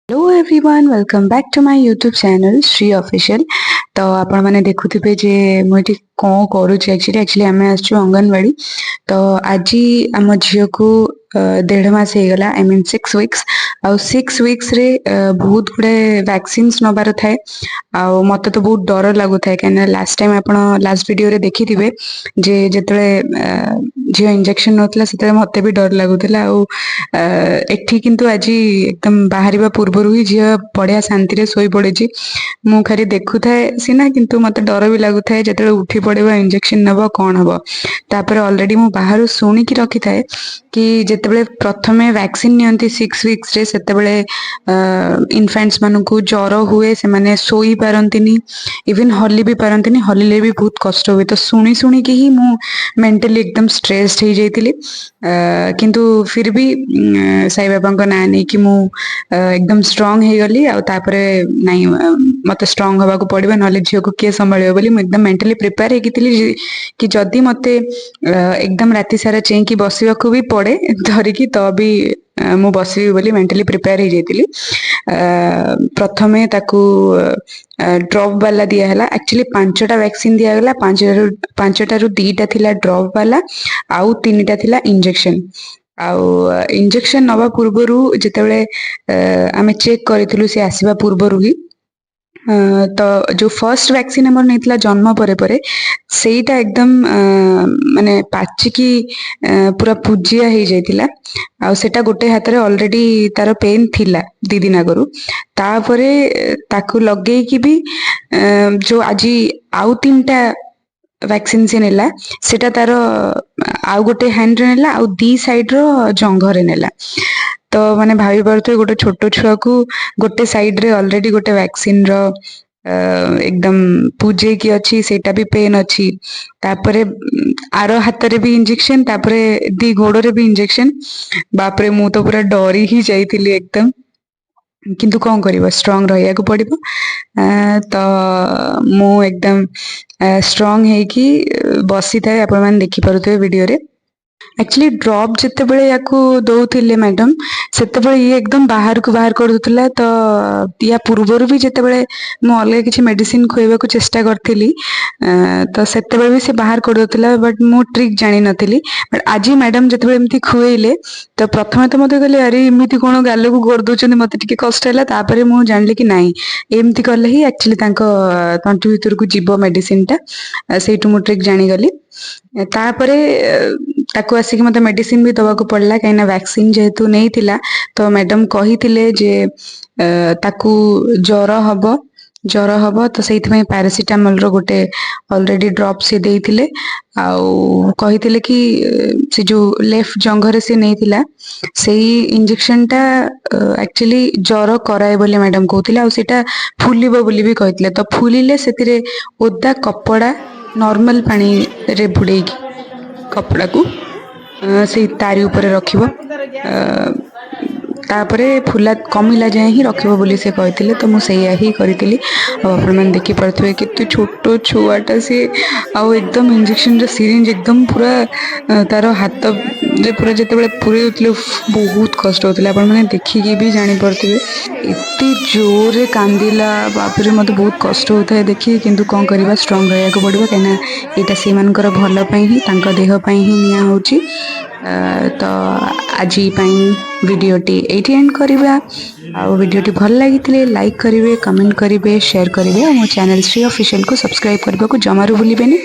Hello everyone welcome back to my YouTube channel Shri official. तो आपण मैंने देखुथिबे जे मुझे कौन करूची एक्चुअली आम आसछु अंगनवाड़ी। तो आज आम झील को 1.5 मास हो गला आई मीन 6 वीक्स। आ 6 वीक्स रे बहुत गुड़े वैक्सीन्स नबार थाए। आ मते तो बहुत डर लगु थाए कहीं लास्ट टाइम आपण लास्ट वीडियो रे देखि थिबे जे जेतले झील इंजेक्शन नोतला सेते मते भी डर लगुतला। आ एठी किंतु आज एकदम बाहरिबा पूर्वरु ही झील बढ़िया शांति रे सोई पड़े। मु खाली देखु थाए सीना किंतु मते डर भी लगु थाए जेतले उठी पड़िबो इंजेक्शन नबो कोन हबो। तापर ऑलरेडी मु बाहरु सुनी की रखी थाए कि जेतेबेले प्रथमे वैक्सीन नियंती 6 वीक्स रे सेतेबेले इन्फेंट्स मानकु ज्वर हुए से माने सोई पारंतिनी इवन हल्ली भी पारंतिनी हल्लिले भी बहुत कष्ट हुए। तो सुनी सुनी की ही मु मेंटली एकदम स्ट्रेस्ड हो जाइतिली। किंतु फिर भी साई बाबा को ना नहीं कि मु एकदम स्ट्रांग हो गली आ तापरे नहीं मते स्ट्रांग हवा को पड़िबो नले झियो को किए संभाळिबो बोली मु एकदम मेंटली प्रिपेयर हेकितिली कि जदी मते एकदम राति सारा चेंकी बसिबा को भी पड़े धरिकी तो भी मु बसिबी बोली मेंटली प्रिपेयर हो जाइतिली। प्रथमे ताकू ड्रॉप वाला दिया हला एक्चुअली 5टा वैक्सीन दिया गला 5टा रु 2टा थिला ड्रॉप वाला आउ 3टा थिला इंजेक्शन। आउ इंजेक्शन नवा पूर्वरु जेतेबेले आमे चेक करिथिलु से आसीबा पूर्वरु ही तो जो फर्स्ट वैक्सीन हमर नैतला जन्म परे परे सेटा एकदम माने पाचिकी पूरा पुजिया हो जाइतिला। आ सेटा गोटे हाथ रे ऑलरेडी तार पेन थिला 2 दिन आगरु। तापरे ताकू लगे की भी जो आज आउ 3टा वैक्सीन से नेला सेटा तार आउ गोटे हैंड रे नेला आउ 2 साइड रो जंघरे नेला। तो माने भाभी पारथि गोटे छोटो छुआ को गोटे साइड रे ऑलरेडी गोटे वैक्सीन रो एकदम पूजे की अच्छी सेटा भी पेन अच्छी। तापरे आरो हाथ रे भी इंजेक्शन तापरे दी गोड़ो रे भी इंजेक्शन। बापरे मु तो पूरा डरी ही जाइतिली एकदम किंतु कौन करिबो स्ट्रांग रहिया को पड़िबो। तो मु एकदम स्ट्रांग है कि बसी थाए आपण माने देखि पारुथबे वीडियो रे। एक्चुअली ड्रॉप जितेबेले याकू दौथिले मैडम सेतेबेले ये एकदम बाहर को बाहर कर दुतला। तो या पूर्वरु भी जेतेबेले मु अलग किछि मेडिसिन खुएबा को चेष्टा करथिली तो सेतेबेले भी से बाहर कर दुतला बट मु ट्रिक जानि नथिली। बट आज मैडम जेतेबेले एमती खुएले तो प्रथमे तो मते कहले अरे एमती कोन गाल को कर दोचंदी मते टिके कष्ट हैला। तापरे मु जानली कि नाही एमती करले ही एक्चुअली तांको तंतु भीतर को जीवो मेडिसिन टा सेटु मु ट्रिक जानि गली। तापरे ताकू आसिक मते मेडिसिन भी दवा को पड़ला कहीं वैक्सीन जेहेतु नहीं थिला। तो मैडम कही थिले जे ताकू ज्वर हबो तो सेइथ में पैरासिटामोल रो गोटे ऑलरेडी ड्रॉप से देइथिले। आउ कहिथिले कि से जो लेफ्ट जंघरे से नहीं थिला सेही इंजेक्शन टा एक्चुअली ज्वर कराए बोली मैडम कहथिले। आ सेटा फुलिबो बोली भी कहिथिले। तो फुलिले सेतिरे ओदा कपड़ा नॉर्मल पानी रे बुड़े कपड़ा को से तारी ऊपर रखिबो तापरे फुला कमिला जाए ही रखिबो बोली से कहथिले। तो मु सैया ही करितिली। आपण मन देखि परथबे कि छोटो छुआटा से आउ एकदम इंजेक्शन रे सिरिंज एकदम पूरा तार हाथ जे पूरा जेतेबेले पूरे उतले बहुत कष्ट होतले। आपण माने देखि के भी जानि परथबे एते जोर रे कांदिला बापरे मते बहुत कष्ट होता देखि किंतु कोन करबा स्ट्रांग रहया को पड़िबो कहिना एटा से मानकर भल पई ही तांका देह पई ही निया होची। तो आज वीडियोटी एटी एंड करिबा। आ वीडियोटी भल लागिथिले लाइक करिवे कमेंट करिवे शेयर करिवे और मो चैनल श्री ऑफिशियल को सब्सक्राइब करबा को जमारू भूलिबेनी।